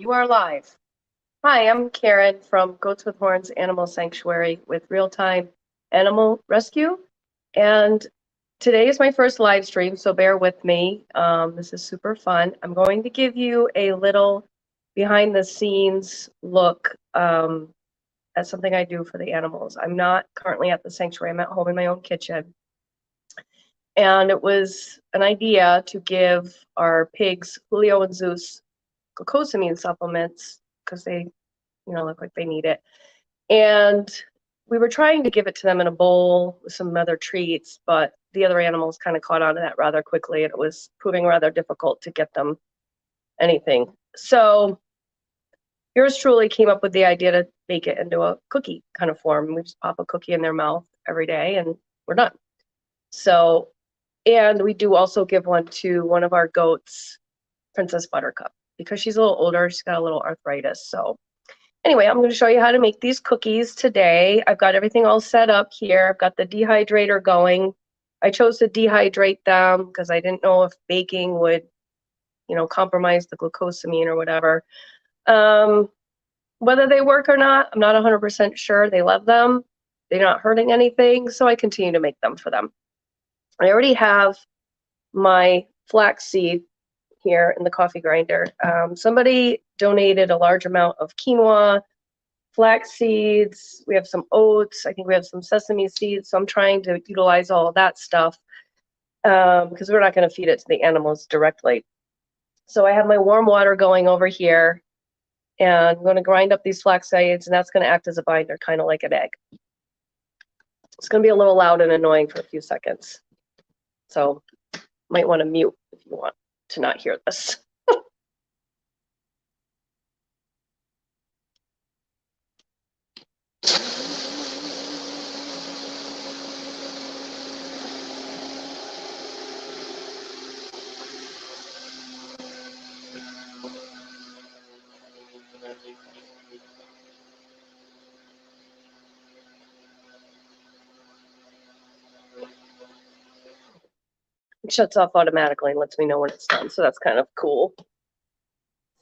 You are live. Hi, I'm Karen from Goats with Horns Animal Sanctuary with Real-Time Animal Rescue. And today is my first live stream, so bear with me. This is super fun. I'm going to give you a little behind the scenes look at something I do for the animals. I'm not currently at the sanctuary. I'm at home in my own kitchen. And it was an idea to give our pigs, Julio and Zeus, glucosamine supplements because they, look like they need it. And we were trying to give it to them in a bowl with some other treats, but the other animals kind of caught on to that rather quickly, and it was proving rather difficult to get them anything. So yours truly came up with the idea to make it into a cookie kind of form. We just pop a cookie in their mouth every day and we're done. So, and we do also give one to one of our goats, Princess Buttercup, because she's a little older. She's got a little arthritis. So anyway, I'm going to show you how to make these cookies today. I've got everything all set up here. I've got the dehydrator going. I chose to dehydrate them because I didn't know if baking would, compromise the glucosamine or whatever. Whether they work or not, I'm not 100% sure. They love them. They're not hurting anything, so I continue to make them for them. I already have my flaxseed here in the coffee grinder. Somebody donated a large amount of quinoa, flax seeds. We have some oats. I think we have some sesame seeds. So I'm trying to utilize all of that stuff because we're not going to feed it to the animals directly. So I have my warm water going over here, and I'm going to grind up these flax seeds, and that's going to act as a binder, kind of like an egg. It's going to be a little loud and annoying for a few seconds. So might want to mute if you want to not hear this. It shuts off automatically and lets me know when it's done, so that's kind of cool.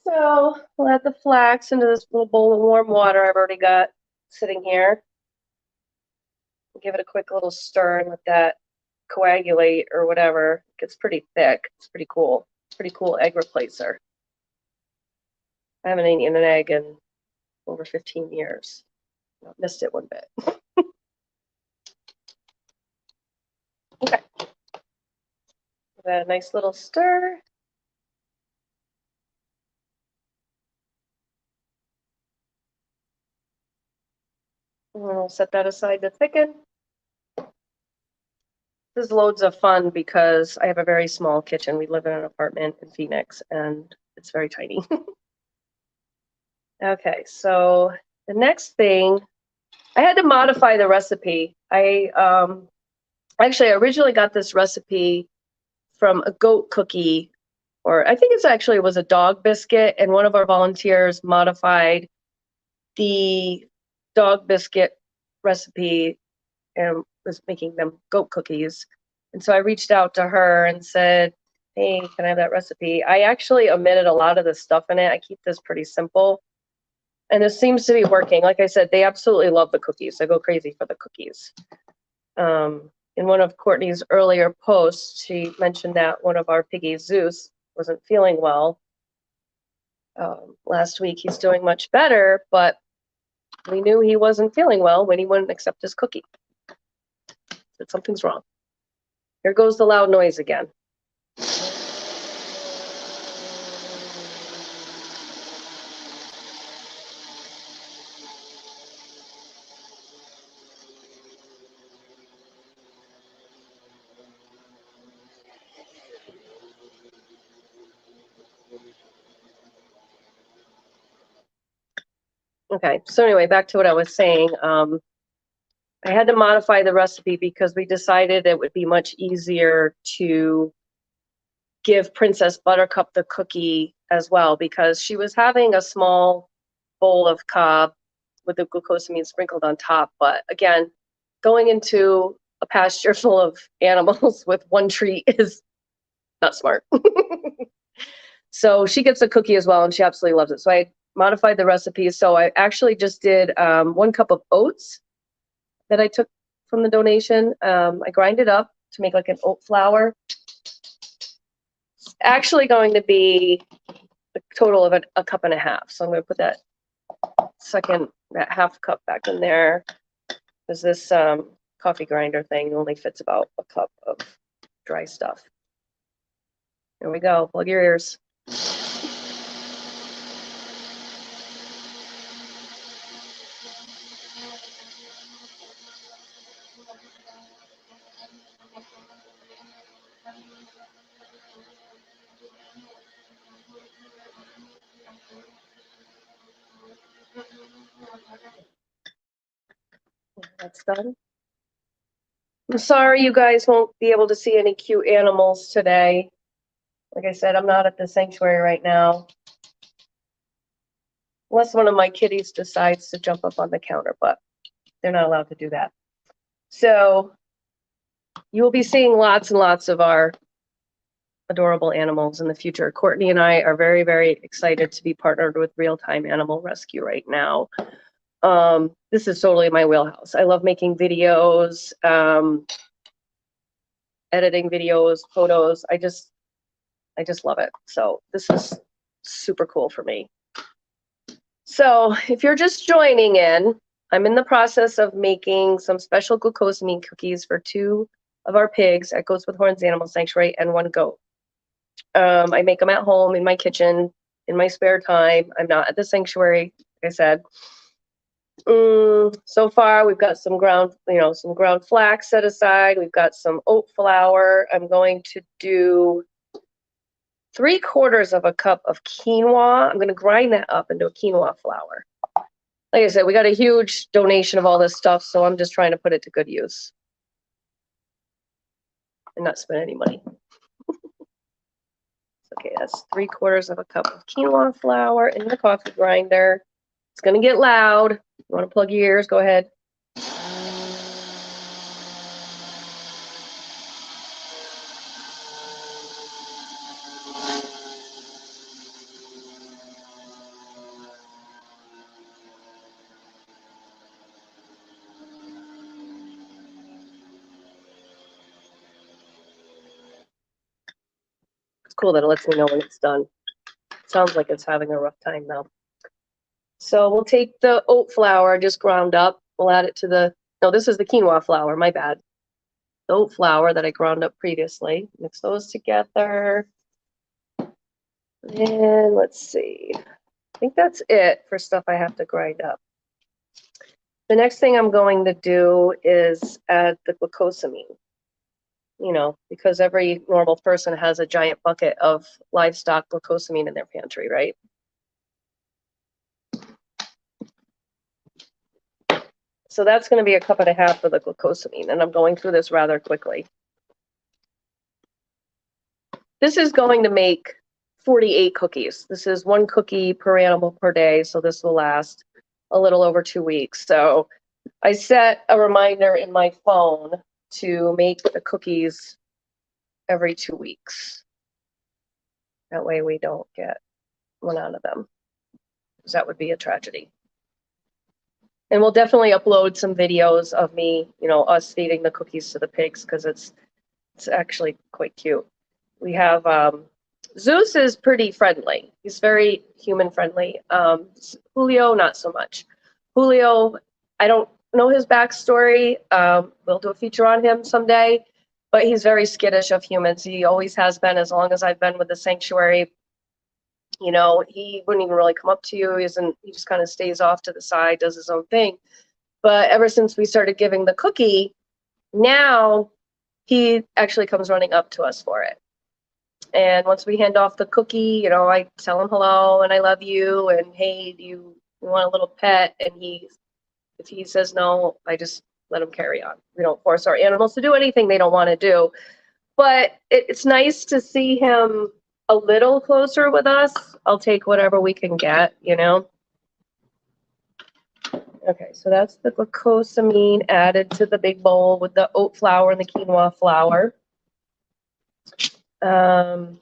So we'll add the flax into this little bowl of warm water I've already got sitting here. Give it a quick little stir and let that coagulate or whatever. It gets pretty thick. It's pretty cool. It's pretty cool egg replacer. I haven't eaten an egg in over 15 years. I've missed it one bit. Okay. Give that a nice little stir. And we'll set that aside to thicken. This is loads of fun because I have a very small kitchen. We live in an apartment in Phoenix and it's very tiny. Okay, so the next thing, I had to modify the recipe. I originally got this recipe from a goat cookie, or I think it was a dog biscuit, and one of our volunteers modified the dog biscuit recipe and was making them goat cookies. And so I reached out to her and said, hey, can I have that recipe? I actually omitted a lot of the stuff in it. I keep this pretty simple. And this seems to be working. Like I said, they absolutely love the cookies. They go crazy for the cookies. In one of Courtney's earlier posts, she mentioned that one of our piggies, Zeus, wasn't feeling well. Last week, he's doing much better, but we knew he wasn't feeling well when he wouldn't accept his cookie. That something's wrong. Here goes the loud noise again. Okay, so anyway, back to what I was saying. I had to modify the recipe because we decided it would be much easier to give Princess Buttercup the cookie as well, because she was having a small bowl of cob with the glucosamine sprinkled on top. But again, going into a pasture full of animals with one treat is not smart. So she gets a cookie as well, and she absolutely loves it. So I modified the recipe. So I actually just did 1 cup of oats that I took from the donation. I grind it up to make like an oat flour. It's actually going to be a total of a cup and a half. So I'm going to put that half cup back in there, because this coffee grinder thing only fits about a cup of dry stuff. There we go. Plug your ears. That's done. I'm sorry you guys won't be able to see any cute animals today. Like I said, I'm not at the sanctuary right now. Unless one of my kitties decides to jump up on the counter, but they're not allowed to do that. So you will be seeing lots and lots of our adorable animals in the future. Courtney and I are very, very excited to be partnered with Real Time Animal Rescue right now. This is totally my wheelhouse. I love making videos, editing videos, photos. I just love it. So this is super cool for me. So if you're just joining in, I'm in the process of making some special glucosamine cookies for 2 of our pigs at Goats with Horns Animal Sanctuary and 1 goat. I make them at home in my kitchen in my spare time. I'm not at the sanctuary, like I said. So far, we've got some ground flax set aside. We've got some oat flour. I'm going to do 3/4 of a cup of quinoa. I'm going to grind that up into a quinoa flour. Like I said, we got a huge donation of all this stuff, so I'm just trying to put it to good use and not spend any money. Okay, that's 3/4 of a cup of quinoa flour in the coffee grinder. It's going to get loud. You want to plug your ears? Go ahead. It's cool that it lets me know when it's done. Sounds like it's having a rough time though. So we'll take the oat flour just ground up. We'll add it to this is the quinoa flour, my bad. The oat flour that I ground up previously. Mix those together. And let's see. I think that's it for stuff I have to grind up. The next thing I'm going to do is add the glucosamine. Because every normal person has a giant bucket of livestock glucosamine in their pantry, right? So that's going to be a cup and a half of the glucosamine, and I'm going through this rather quickly. This is going to make 48 cookies. This is 1 cookie per animal per day, so this will last a little over 2 weeks. So I set a reminder in my phone to make the cookies every 2 weeks. That way we don't get one out of them, because that would be a tragedy. And we'll definitely upload some videos of me, us feeding the cookies to the pigs, because it's actually quite cute. We have Zeus is pretty friendly. He's very human friendly. Julio, not so much. Julio, I don't know his backstory. We'll do a feature on him someday, but he's very skittish of humans. He always has been as long as I've been with the sanctuary. He wouldn't even really come up to you. He just kind of stays off to the side, does his own thing. But ever since we started giving the cookie, now he actually comes running up to us for it. And once we hand off the cookie, I tell him hello and I love you and hey, do you want a little pet? And if he says no, I just let him carry on. We don't force our animals to do anything they don't want to do. But it's nice to see him a little closer with us. I'll take whatever we can get, Okay, so that's the glucosamine added to the big bowl with the oat flour and the quinoa flour. Then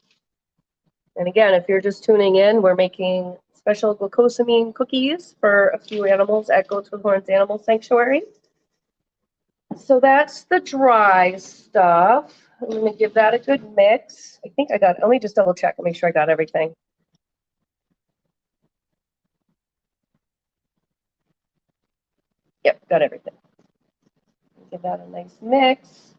And again, if you're just tuning in, we're making special glucosamine cookies for a few animals at Goats with Horns Animal Sanctuary. So that's the dry stuff. I'm going to give that a good mix. I think I got it. Let me just double check and make sure I got everything. Yep, got everything. Give that a nice mix.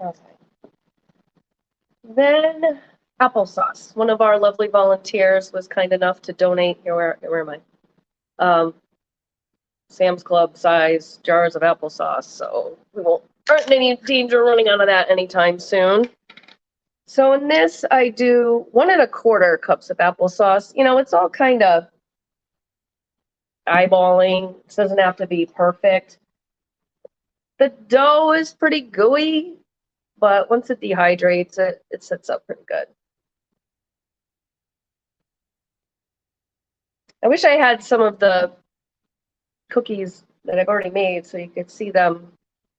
Okay. Then applesauce. One of our lovely volunteers was kind enough to donate. Where am I? Sam's Club size jars of applesauce. So we aren't in any danger running out of that anytime soon. So in this, I do 1 1/4 cups of applesauce. You know, it's all kind of eyeballing. It doesn't have to be perfect. The dough is pretty gooey, but once it dehydrates, it sets up pretty good. I wish I had some of the cookies that I've already made so you could see them,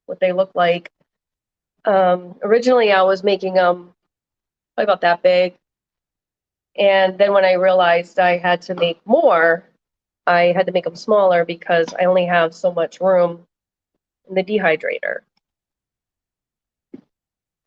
what they look like. Originally, I was making them probably about that big. And then when I realized I had to make more, I had to make them smaller because I only have so much room in the dehydrator.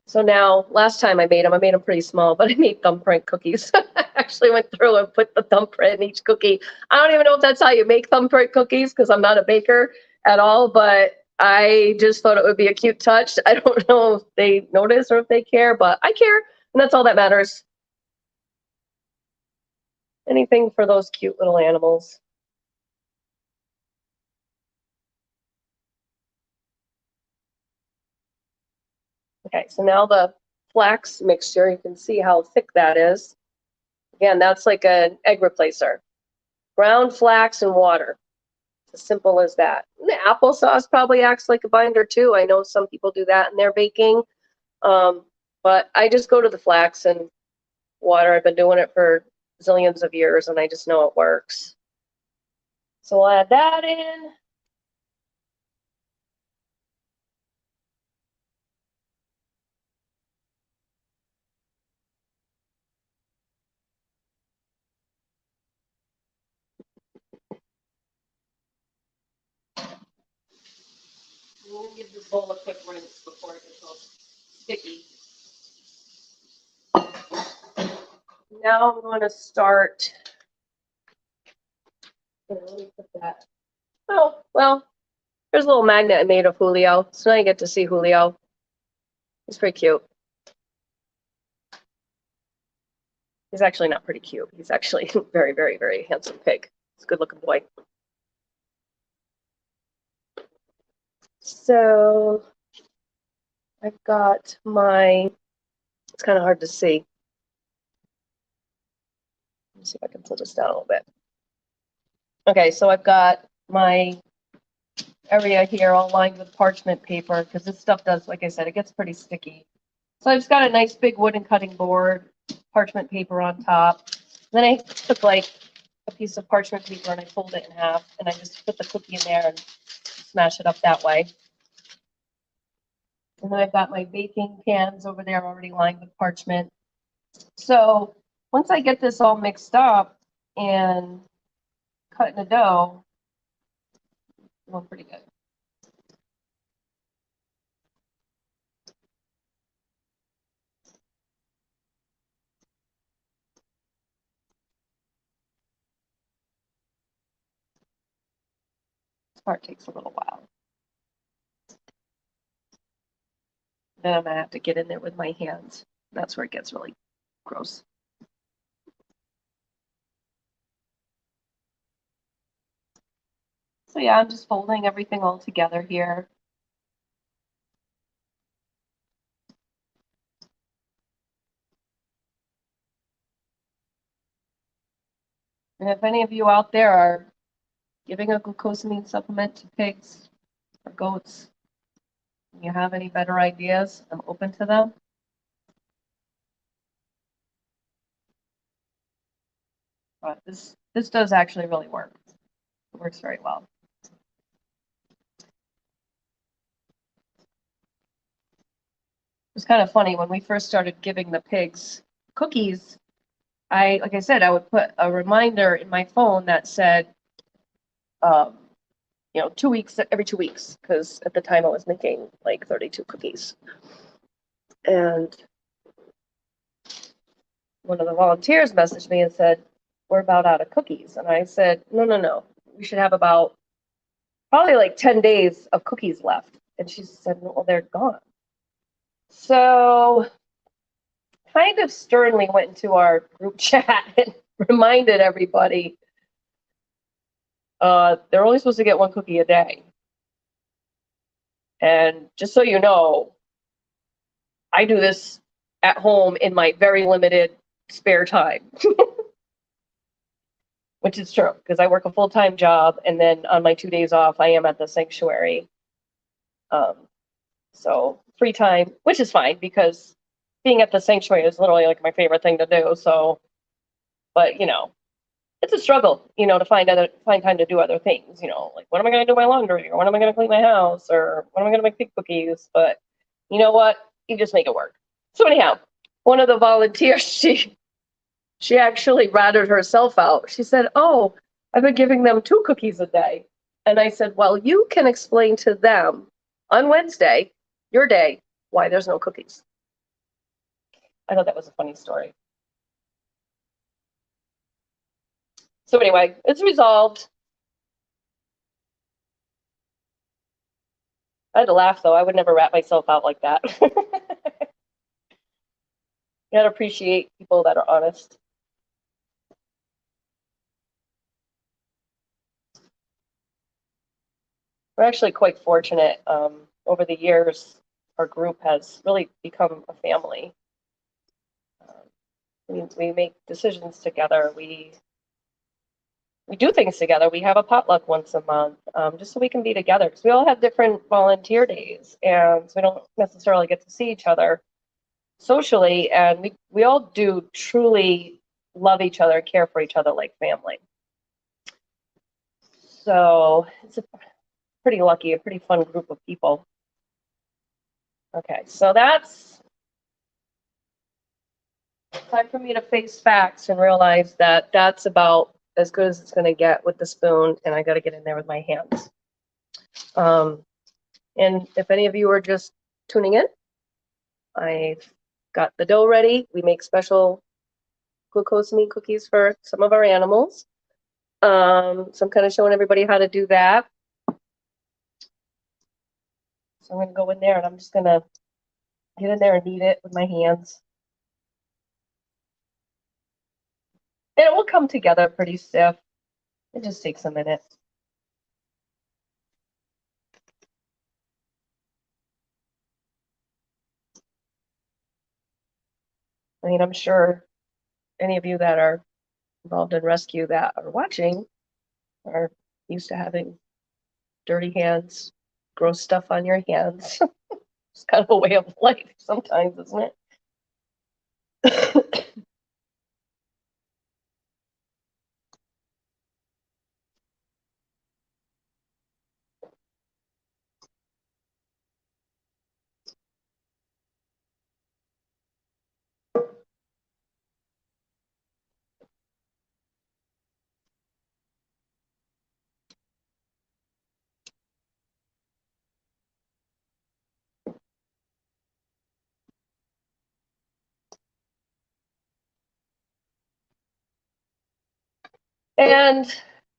So now, last time I made them pretty small, but I made thumbprint cookies. I actually went through and put the thumbprint in each cookie. I don't even know if that's how you make thumbprint cookies because I'm not a baker at all, but I just thought it would be a cute touch. I don't know if they notice or if they care, but I care, and that's all that matters. Anything for those cute little animals. Okay, so now the flax mixture, you can see how thick that is. Again, that's like an egg replacer. Ground flax and water. It's as simple as that. And the applesauce probably acts like a binder too. I know some people do that in their baking. But I just go to the flax and water. I've been doing it for zillions of years and I just know it works. So we'll add that in. I'm going to give this bowl a quick rinse before it gets all sticky. Now I'm going to start. Let me put that. Oh, well, there's a little magnet I made of Julio. So now you get to see Julio. He's pretty cute. He's actually not pretty cute. He's actually very, very, very handsome pig. He's a good looking boy. So I've got my, it's kind of hard to see. Let me see if I can pull this down a little bit. Okay, so I've got my area here all lined with parchment paper because this stuff does, like I said, it gets pretty sticky. So I've just got a nice big wooden cutting board, parchment paper on top. Then I took like a piece of parchment paper and I fold it in half and I just put the cookie in there and smash it up that way. And then I've got my baking pans over there already lined with parchment. So once I get this all mixed up and cut in the dough, it's going pretty good. This part takes a little while. Then I'm gonna have to get in there with my hands. That's where it gets really gross. So yeah, I'm just folding everything all together here. And if any of you out there are giving a glucosamine supplement to pigs or goats, and you have any better ideas, I'm open to them. but this does actually really work. It works very well. It's kind of funny when we first started giving the pigs cookies. Like I said, I would put a reminder in my phone that said, um, 2 weeks, every 2 weeks, because at the time I was making like 32 cookies. And one of the volunteers messaged me and said, we're about out of cookies. And I said, no, we should have about probably like 10 days of cookies left. And she said, well, they're gone. So kind of sternly went into our group chat and reminded everybody they're only supposed to get one cookie a day. And just so you know, I do this at home in my very limited spare time, which is true because I work a full-time job, and then on my 2 days off, I am at the sanctuary. So free time, which is fine because being at the sanctuary is literally like my favorite thing to do. So, but it's a struggle, to find time to do other things. Like when am I going to do my laundry, or when am I going to clean my house, or when am I going to make pig cookies? But you know what? You just make it work. So anyhow, one of the volunteers, she actually ratted herself out. She said, "Oh, I've been giving them 2 cookies a day," and I said, "Well, you can explain to them on Wednesday, your day, why there's no cookies." I thought that was a funny story. So anyway, it's resolved. I had to laugh though. I would never rat myself out like that. You gotta appreciate people that are honest. We're actually quite fortunate. Over the years, our group has really become a family. We make decisions together. We do things together. We have a potluck once a month, just so we can be together, because we all have different volunteer days, and so we don't necessarily get to see each other socially. And we all do truly love each other, care for each other like family. So it's a pretty lucky, a pretty fun group of people. Okay, so that's time for me to face facts and realize that that's about as good as it's going to get with the spoon, and I got to get in there with my hands. And if any of you are just tuning in, I've got the dough ready. We make special glucosamine cookies for some of our animals. So I'm kind of showing everybody how to do that. So I'm going to go in there and I'm just going to get in there and knead it with my hands. And it will come together pretty stiff. It just takes a minute. I mean, I'm sure any of you that are involved in rescue that are watching are used to having dirty hands, gross stuff on your hands. It's kind of a way of life sometimes, isn't it? And,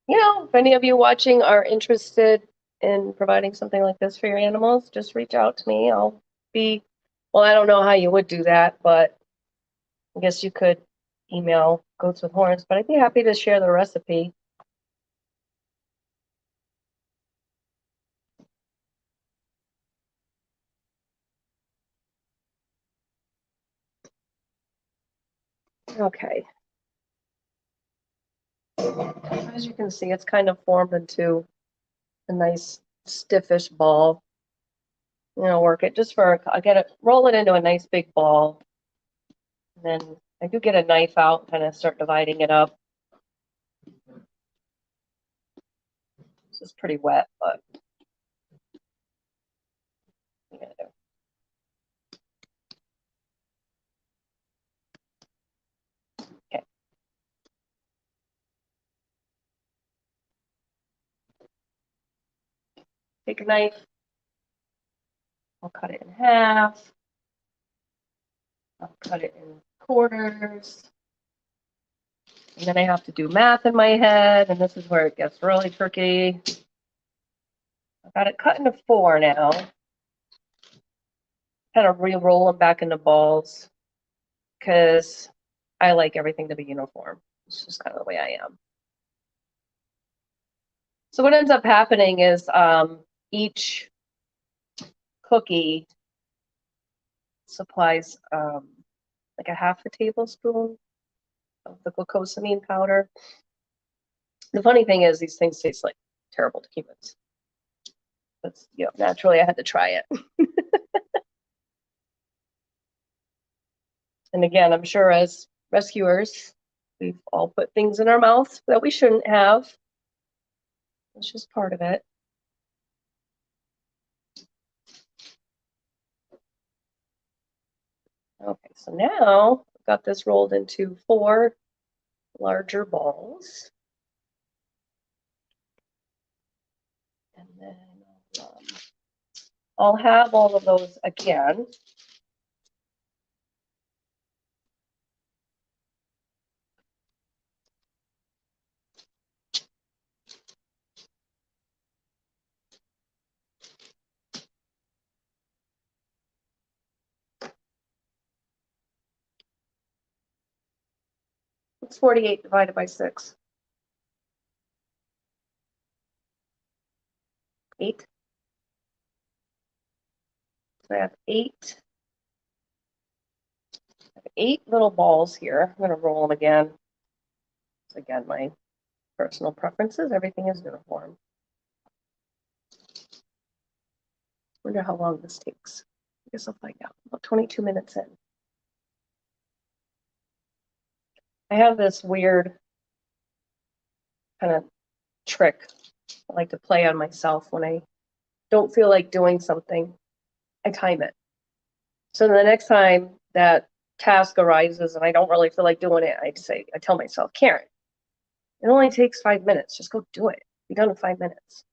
if any of you watching are interested in providing something like this for your animals, just reach out to me. Well, I don't know how you would do that, but I guess you could email Goats with Horns, but I'd be happy to share the recipe. Okay. As you can see, it's kind of formed into a nice stiffish ball. Work it just roll it into a nice big ball. And then I do get a knife out, kind of start dividing it up. This is pretty wet, but what are you gonna do? Okay. Take a knife. I'll cut it in half. I'll cut it in quarters. And then I have to do math in my head, and this is where it gets really tricky. I've got it cut into 4 now. Kind of re-roll them back into balls because I like everything to be uniform. It's just kind of the way I am. So what ends up happening is each cookie supplies like a half a tablespoon of the glucosamine powder. The funny thing is these things taste like terrible to humans. But naturally I had to try it. And again, I'm sure as rescuers, we've all put things in our mouths that we shouldn't have. It's just part of it. Okay, so now I've got this rolled into 4 larger balls. And then I'll have all of those again. It's 48 divided by 6. 8. So I have 8. I have 8 little balls here. I'm going to roll them again. So again, my personal preferences, everything is uniform. Wonder how long this takes. I guess I'll find out. About 22 minutes in. I have this weird kind of trick I like to play on myself when I don't feel like doing something. I time it. So the next time that task arises and I don't really feel like doing it, I tell myself, Karen, it only takes 5 minutes. Just go do it. Be done in 5 minutes.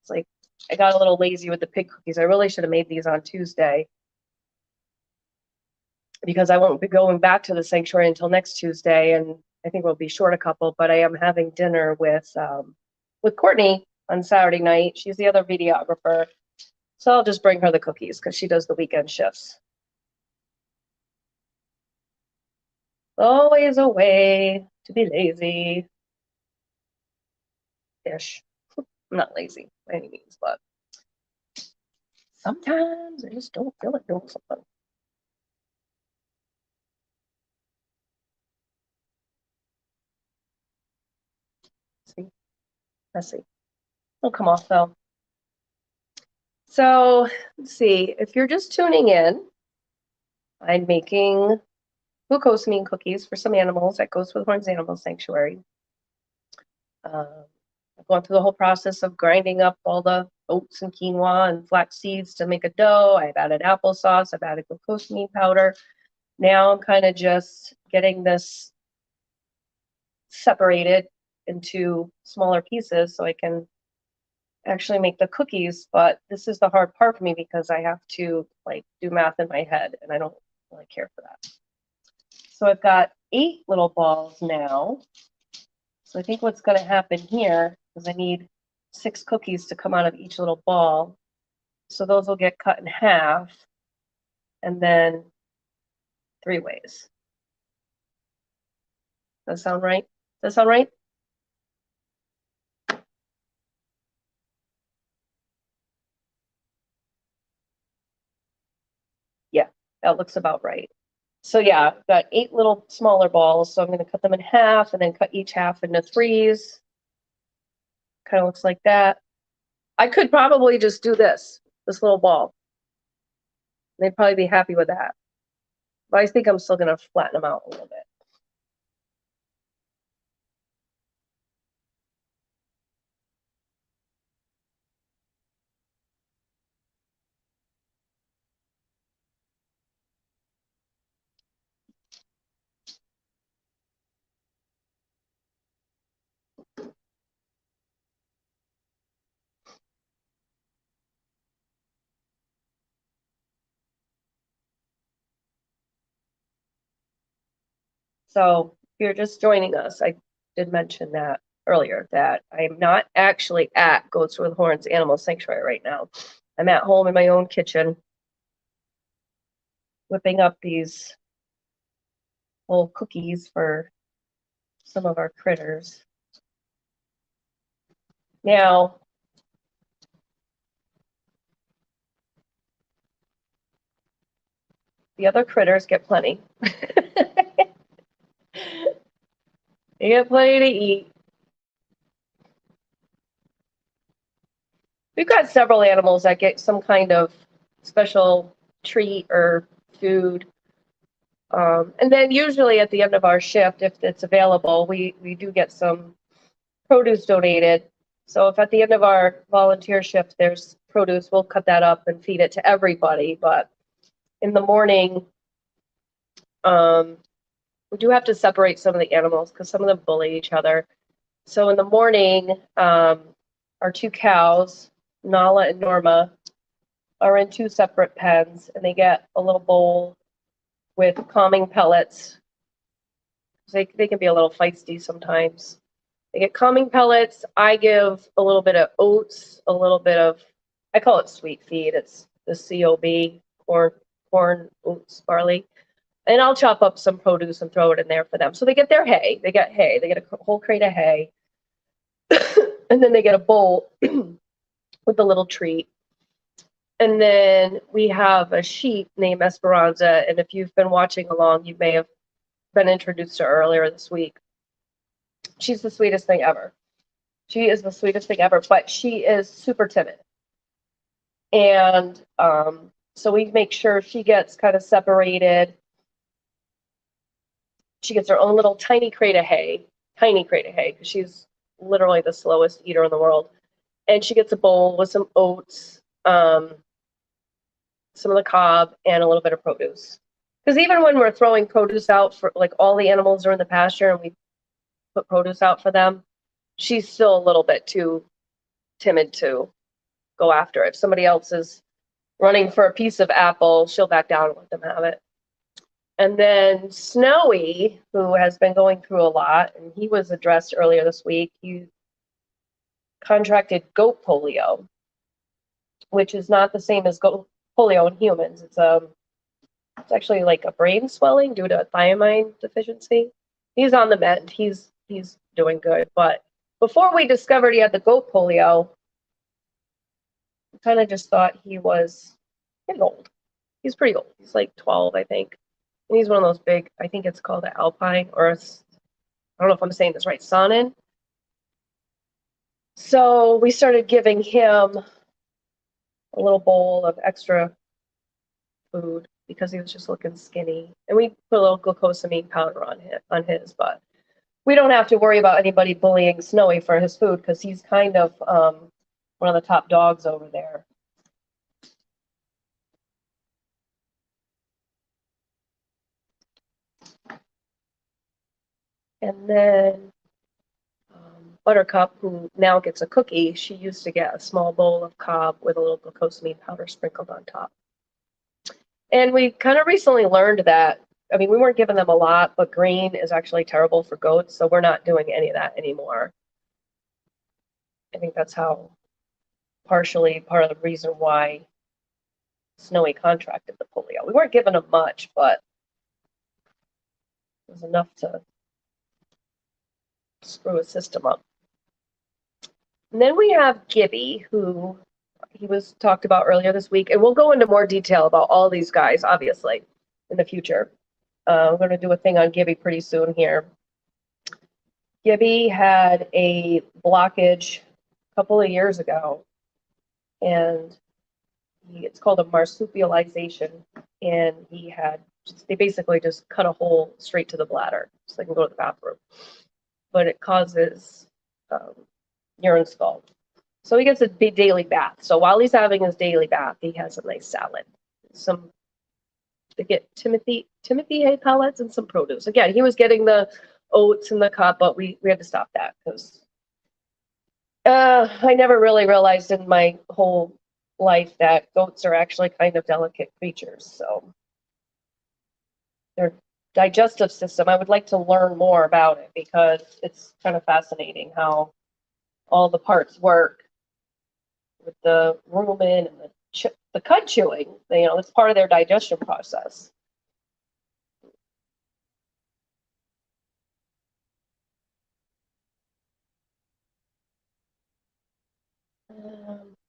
It's like I got a little lazy with the pig cookies. I really should have made these on Tuesday because I won't be going back to the sanctuary until next Tuesday, and I think we'll be short a couple. But I am having dinner with Courtney on Saturday night. She's the other videographer, so I'll just bring her the cookies because she does the weekend shifts. Always a way to be lazy. Ish. I'm not lazy by any means, but sometimes I just don't feel like doing something. See? Messy. It'll come off though. So let's see. If you're just tuning in, I'm making glucosamine cookies for some animals at Goats with Horns Animal Sanctuary. I've gone through the whole process of grinding up all the oats and quinoa and flax seeds to make a dough. I've added applesauce. I've added glucosamine powder. Now I'm kind of just getting this separated into smaller pieces so I can actually make the cookies. But this is the hard part for me because I have to like do math in my head and I don't really care for that. So I've got 8 little balls now. So I think what's going to happen here is I need 6 cookies to come out of each little ball. So those will get cut in half and then 3 ways. Does that sound right? Does that sound right? Yeah, that looks about right. So yeah, I've got 8 little smaller balls. So I'm going to cut them in half and then cut each half into 3s. Kind of looks like that. I could probably just do this little ball. They'd probably be happy with that. But I think I'm still going to flatten them out a little bit. So if you're just joining us, I did mention that earlier that I'm not actually at Goats with Horns Animal Sanctuary right now. I'm at home in my own kitchen whipping up these little cookies for some of our critters. Now, the other critters get plenty. They get plenty to eat. We've got several animals that get some kind of special treat or food. And then usually at the end of our shift, if it's available, we do get some produce donated. So if at the end of our volunteer shift there's produce, we'll cut that up and feed it to everybody. But in the morning, we do have to separate some of the animals because some of them bully each other. So in the morning, our two cows, Nala and Norma, are in two separate pens, and they get a little bowl with calming pellets. They can be a little feisty sometimes. They get calming pellets. I give a little bit of oats, a little bit of, I call it sweet feed. It's the COB, corn, oats, barley. And I'll chop up some produce and throw it in there for them. So they get their hay. They get hay. They get a whole crate of hay. And then they get a bowl with a little treat. And then we have a sheep named Esperanza. And if you've been watching along, you may have been introduced to her earlier this week. She's the sweetest thing ever. She is the sweetest thing ever, but she is super timid. And so we make sure she gets kind of separated. She gets her own little tiny crate of hay, because she's literally the slowest eater in the world. And she gets a bowl with some oats, some of the cob, and a little bit of produce. Because even when we're throwing produce out for, like, all the animals are in the pasture and we put produce out for them, she's still a little bit too timid to go after it. If somebody else is running for a piece of apple, she'll back down and let them have it. And then Snowy, who has been going through a lot, and he was addressed earlier this week, he contracted goat polio, which is not the same as goat polio in humans. It's actually like a brain swelling due to a thiamine deficiency. He's on the mend. He's doing good. But before we discovered he had the goat polio, we kind of just thought he was getting old. He's pretty old. He's like 12, I think. And he's one of those big, I think it's called an alpine, or I don't know if I'm saying this right, Sonin. So we started giving him a little bowl of extra food because he was just looking skinny. And we put a little glucosamine powder on his, but we don't have to worry about anybody bullying Snowy for his food because he's kind of one of the top dogs over there. And then Buttercup, who now gets a cookie, she used to get a small bowl of cob with a little glucosamine powder sprinkled on top. And we kind of recently learned that, I mean, we weren't giving them a lot, but green is actually terrible for goats, so we're not doing any of that anymore. I think that's how partially part of the reason why Snowy contracted the polio. We weren't giving him much, but it was enough to screw his system up. And then we have Gibby, who he was talked about earlier this week, and we'll go into more detail about all these guys, obviously, in the future. We're going to do a thing on Gibby pretty soon here. Gibby had a blockage a couple of years ago, and it's called a marsupialization, and they basically just cut a hole straight to the bladder so they can go to the bathroom. But it causes urine scald. So he gets a daily bath. So while he's having his daily bath, he has a nice salad. They get Timothy hay pellets and some produce. Again, he was getting the oats and the cup, but we had to stop that because I never really realized in my whole life that goats are actually kind of delicate creatures. So they're digestive system. I would like to learn more about it because it's kind of fascinating how all the parts work with the rumen and the cud chewing. You know, it's part of their digestion process.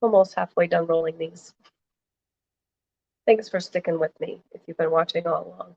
Almost halfway done rolling these. Thanks for sticking with me if you've been watching all along.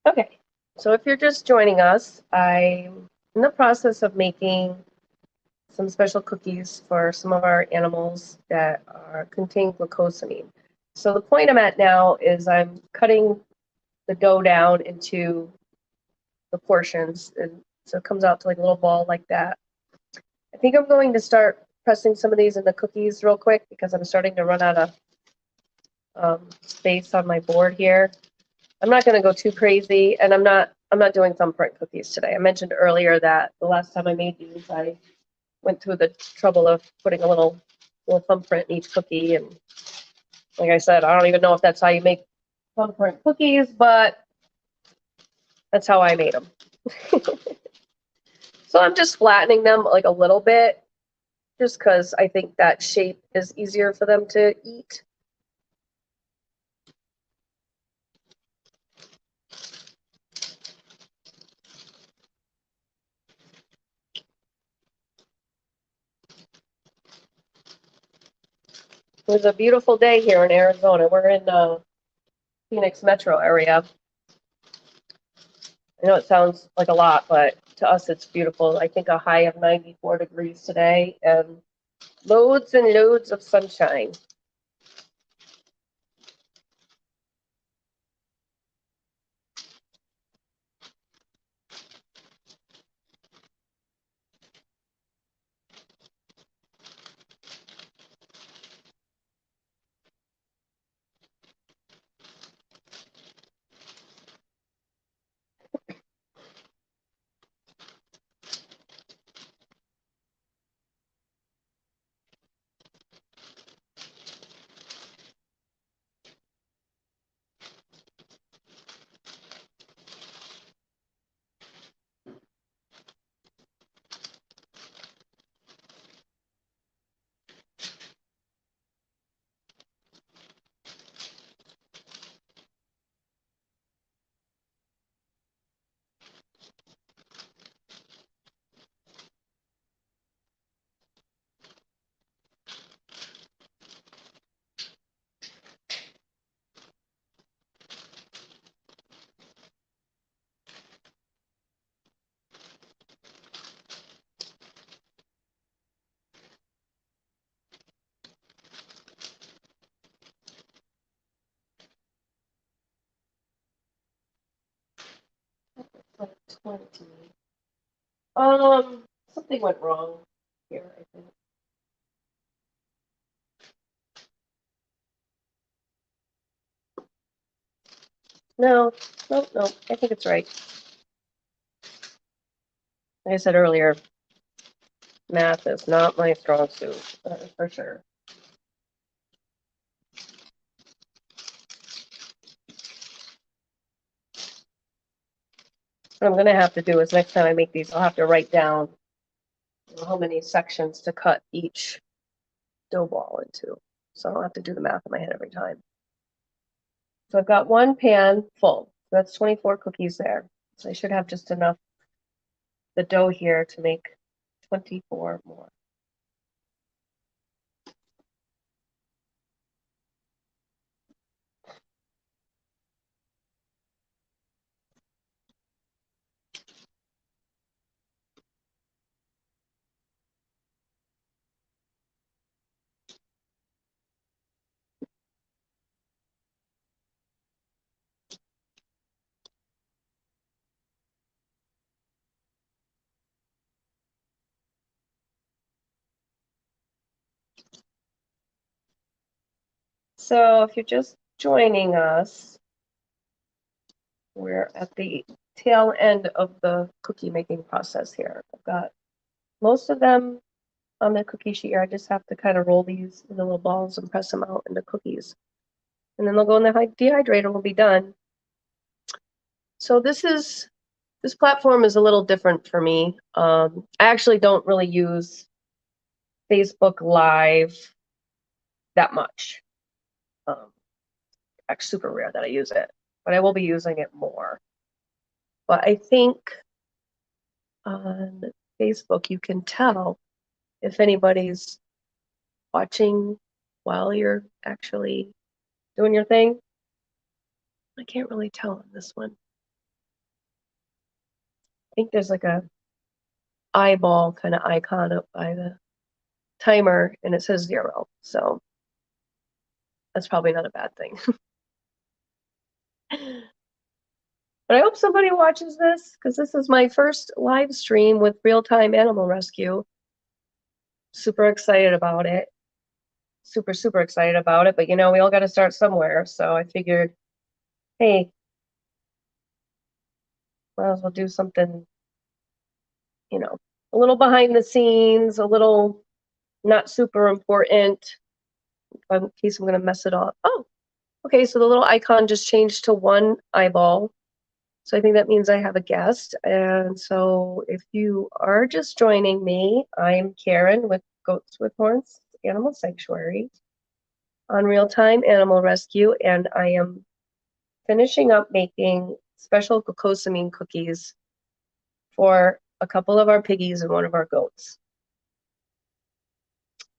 Okay, so if you're just joining us, I'm in the process of making some special cookies for some of our animals that contain glucosamine. So the point I'm at now is I'm cutting the dough down into the portions, and so it comes out to like a little ball like that. I think I'm going to start pressing some of these in the cookies real quick because I'm starting to run out of space on my board here. I'm not going to go too crazy, and I'm not doing thumbprint cookies today. I mentioned earlier that the last time I made these, I went through the trouble of putting a little thumbprint in each cookie, and like I said, I don't even know if that's how you make thumbprint cookies, but that's how I made them. So I'm just flattening them like a little bit, just because I think that shape is easier for them to eat. It was a beautiful day here in Arizona. We're in Phoenix metro area. I know it sounds like a lot, but to us it's beautiful. I think a high of 94 degrees today and loads and loads of sunshine. Like 20. Something went wrong here, I think. No, no, no, I think it's right. Like I said earlier, math is not my strong suit, for sure. What I'm going to have to do is next time I make these, I'll have to write down how many sections to cut each dough ball into. So I don't have to do the math in my head every time. So I've got one pan full. that's 24 cookies there. So I should have just enough the dough here to make 24 more. So if you're just joining us, we're at the tail end of the cookie making process here. I've got most of them on the cookie sheet here. I just have to kind of roll these into little balls and press them out into cookies. And then they'll go in the dehydrator and we'll be done. So this platform is a little different for me. I actually don't really use Facebook Live that much. Actually super rare that I use it, but I will be using it more. But I think on Facebook you can tell if anybody's watching while you're actually doing your thing. I can't really tell on this one. I think there's like a eyeball kind of icon up by the timer and it says 0. So that's probably not a bad thing. But I hope somebody watches this because this is my first live stream with real-time animal rescue. Super excited about it. Super, super excited about it. But you know, we all got to start somewhere. So I figured, hey, might as well do something, you know, a little behind the scenes, a little not super important in case I'm going to mess it up. Oh, okay. So the little icon just changed to one eyeball. So I think that means I have a guest. And so if you are just joining me, I'm Karen with Goats with Horns Animal Sanctuary on Real-Time Animal Rescue. And I am finishing up making special glucosamine cookies for a couple of our piggies and one of our goats.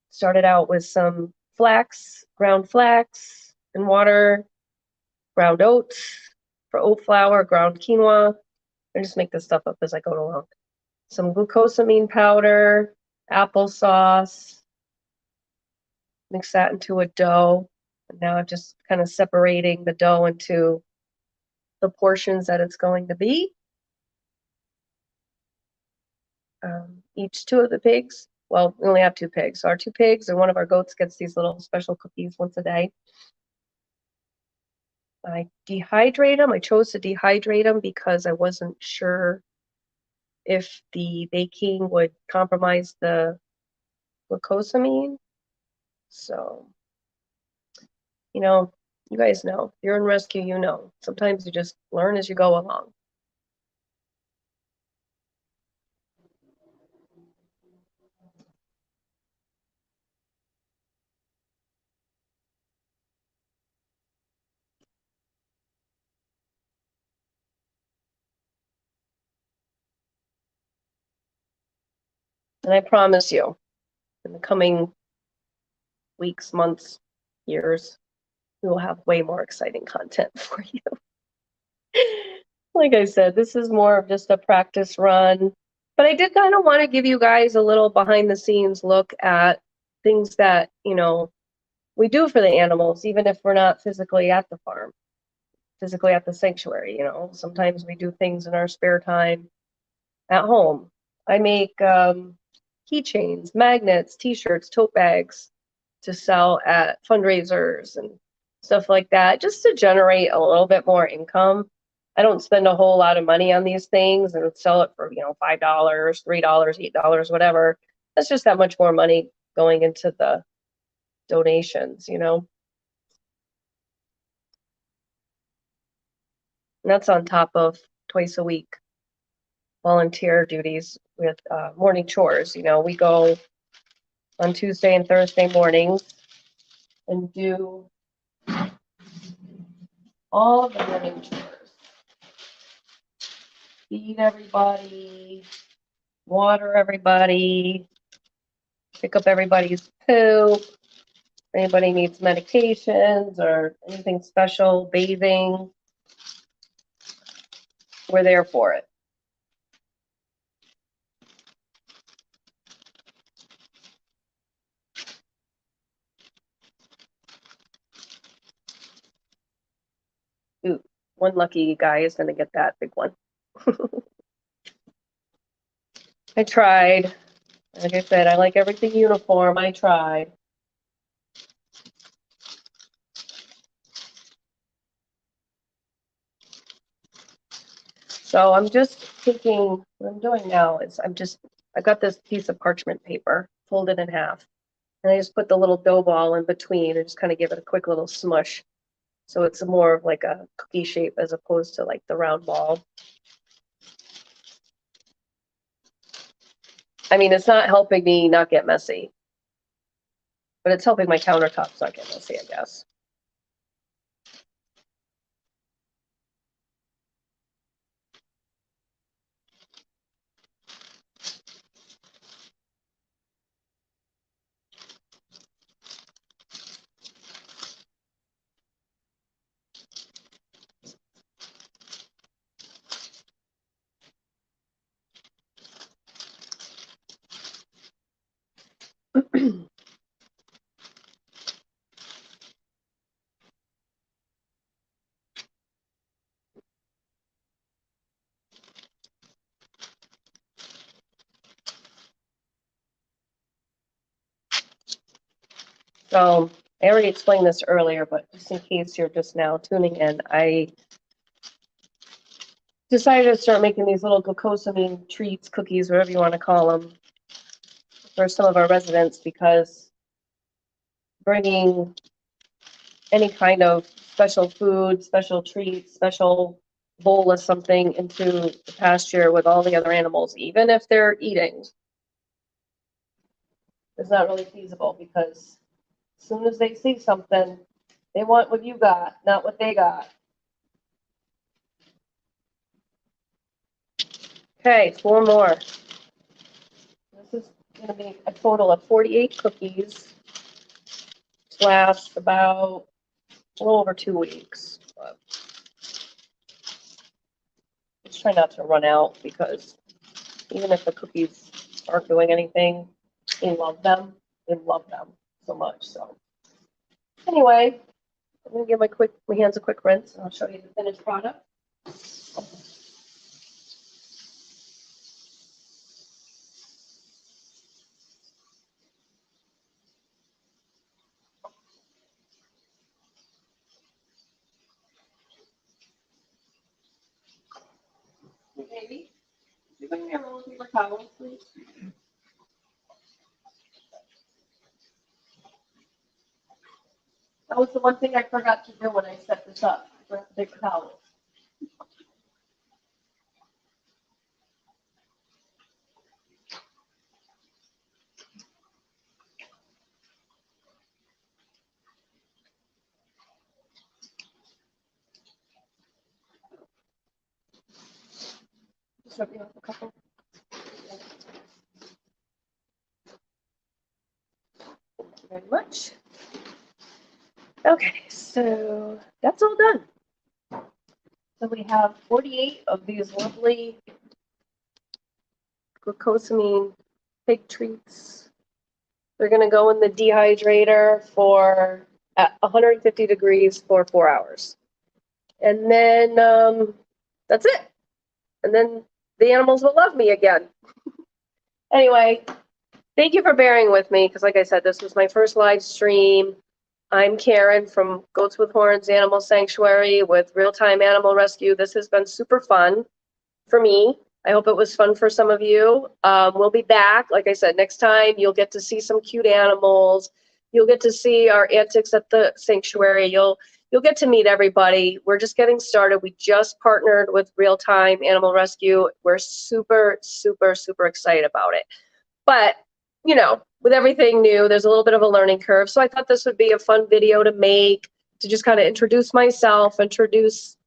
Started out with some flax, ground flax and water, ground oats for oat flour, ground quinoa. I just make this stuff up as I go along. Some glucosamine powder, applesauce, mix that into a dough. And now I'm just kind of separating the dough into the portions that it's going to be. Each 2 of the pigs, well, we only have 2 pigs. So our 2 pigs and one of our goats gets these little special cookies once a day. I dehydrate them. I chose to dehydrate them because I wasn't sure if the baking would compromise the glucosamine. So, you know, you guys know, if you're in rescue, you know, sometimes you just learn as you go along. And I promise you, in the coming weeks, months, years, we will have way more exciting content for you. Like I said, this is more of just a practice run. But I did kind of want to give you guys a little behind the scenes look at things that, you know, we do for the animals, even if we're not physically at the farm, physically at the sanctuary. You know, sometimes we do things in our spare time at home. I make keychains, magnets, t-shirts, tote bags to sell at fundraisers and stuff like that, just to generate a little bit more income. I don't spend a whole lot of money on these things and sell it for, you know, $5, $3, $8, whatever. That's just that much more money going into the donations, you know. And that's on top of twice a week volunteer duties with morning chores. You know, we go on Tuesday and Thursday mornings and do all of the morning chores. feed everybody, water everybody, pick up everybody's poop. If anybody needs medications or anything special, bathing, we're there for it. Ooh, one lucky guy is going to get that big one. I tried. Like I said, I like everything uniform. I tried. So I'm just taking, what I'm doing now is I've got this piece of parchment paper folded in half. And I just put the little dough ball in between and just kind of give it a quick little smush. So it's more of like a cookie shape as opposed to like the round ball. I mean, it's not helping me not get messy, but it's helping my countertops not get messy, I guess. So I already explained this earlier, but just in case you're just now tuning in, I decided to start making these little glucosamine treats, cookies, whatever you want to call them, for some of our residents because bringing any kind of special food, special treat, special bowl of something into the pasture with all the other animals, even if they're eating, is not really feasible because as soon as they see something, they want what you got, not what they got. Okay, 4 more. This is going to be a total of 48 cookies. This lasts about a little over 2 weeks. But just try not to run out because even if the cookies aren't doing anything, they love them. They love them so much. So anyway, I'm gonna give my hands a quick rinse, and I'll show you the finished product. Hey, baby, you bring me a roll of paper towels, please? That was the one thing I forgot to do when I set this up. I forgot the paper towels. Just rub you off a couple. Thank you very much. Okay, so that's all done. So we have 48 of these lovely glucosamine pig treats. They're going to go in the dehydrator for at 150 degrees for 4 hours. And then that's it. And then the animals will love me again. Anyway, thank you for bearing with me because, like I said, this was my first live stream. I'm Karen from Goats with Horns Animal Sanctuary with Real-Time Animal Rescue. This has been super fun for me. I hope it was fun for some of you. We'll be back. Like I said, next time you'll get to see some cute animals. You'll get to see our antics at the sanctuary. You'll get to meet everybody. We're just getting started. We just partnered with Real-Time Animal Rescue. We're super, super, super excited about it. But, you know, with everything new, there's a little bit of a learning curve. So I thought this would be a fun video to make, to just kind of introduce myself, introduce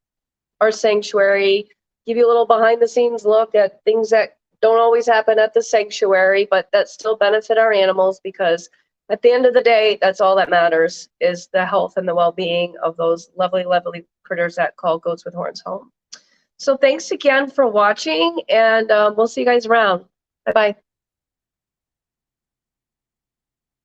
our sanctuary, give you a little behind the scenes look at things that don't always happen at the sanctuary, but that still benefit our animals, because at the end of the day, that's all that matters, is the health and the well-being of those lovely, lovely critters that call Goats with Horns home. So thanks again for watching, and we'll see you guys around. Bye-bye.